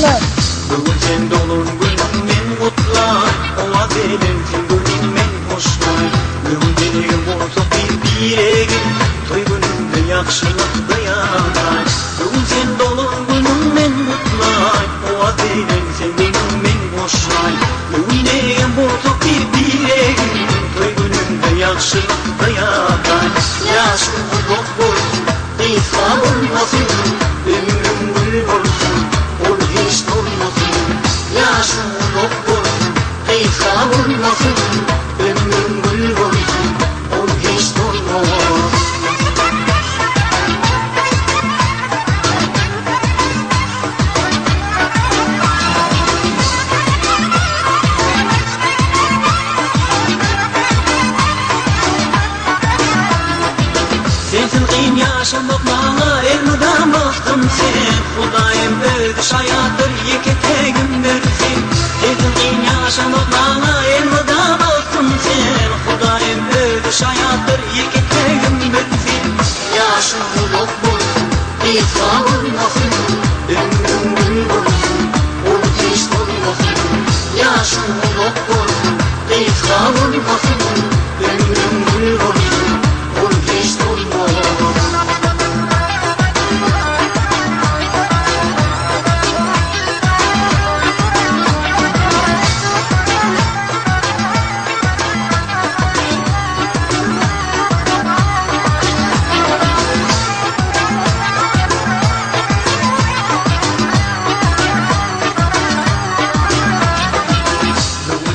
Selamlar. Bugün sen dolun gülüm men mutlay, ova benim sen gülüm men hoşlay. Bugün benim bolsa bir egin, toy günümde yaxşılıkda yağay. Bugün sen dolun gülüm men mutlay, ova benim sen gülüm men hoşlay. Bugün benim bolsa bir egin, toy günümde yaxşılıkda yağay. Yaşım uzak bolsun, kıysa olmasın, ömrüm gül bolsun, ol hiç dolmasın. Yaşım uzak bolsun, kıysa olmasın, ömrüm gül bolsun, ol hiç dolmasın. Sensin kıyım yaşamak bana elmeden baktım sen. Kudayım ödüş hayattır yeketeyim versin. Sensin kıyım yaşamak bana elmeden baktım sen. Kudayım ödüş hayattır yeketeyim versin. Yaşım uzak bolsun, kıysa olmasın, ömrüm gül bolsun, ol hiç dolmasın. Yaşım uzak bolsun, kıysa olmasın, ömrüm gül bolsun, ol hiç dolmasın.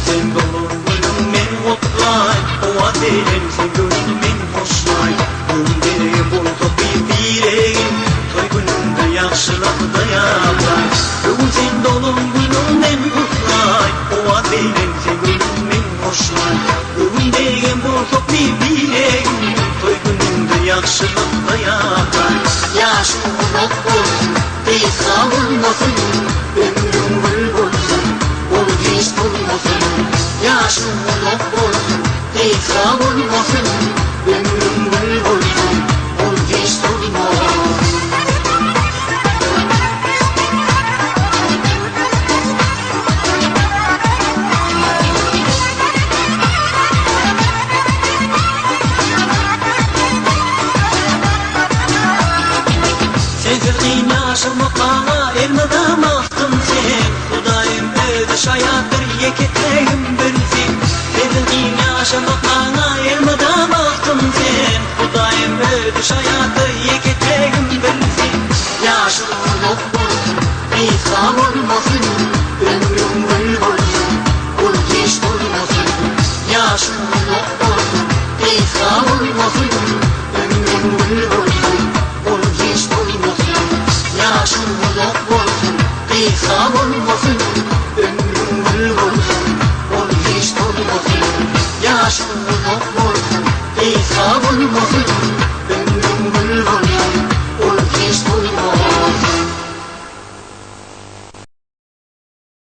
Sen dolun gülüm men mutlay, ova benim sen gülüm men hoşlay. Bugün benim bolsa bir egin, toy günümde yaxşılıkda yağay. Bugün sen dolun gülüm men mutlay, ova benim sen gülüm men hoşlay. Bugün benim bolsa bir egin, toy günümde yaxşılıkda yağay. Yaşım uzak bolsun, kıysa olmasın, ömrüm gül bolsun, ol hiç dolmasın. Yaşım uzak bolsun, kıysa olmasın, ömrüm gül bolsun, ol hiç dolmasın. Sensiz kıyım yaşamak bana elmeden baktım sen. Kudayım ödüş hayattır yeketeyim versin. Sensiz kıyım yaşamak bana elmeden baktım sen. Kudayım ödüş hayattır yeketeyim versin. Yaşım uzak bolsun, kıysa olmasın, ömrüm gül bolsun, ol hiç dolmasın. Yaşım uzak bolsun, kıysa olmasın, ömrüm gül bolsun, ol hiç dolmasın. Yaşım uzak bolsun, kıysa olmasın, ömrüm gül bolsun, ol hiç dolmasın. Yaşım uzak bolsun, kıysa olmasın,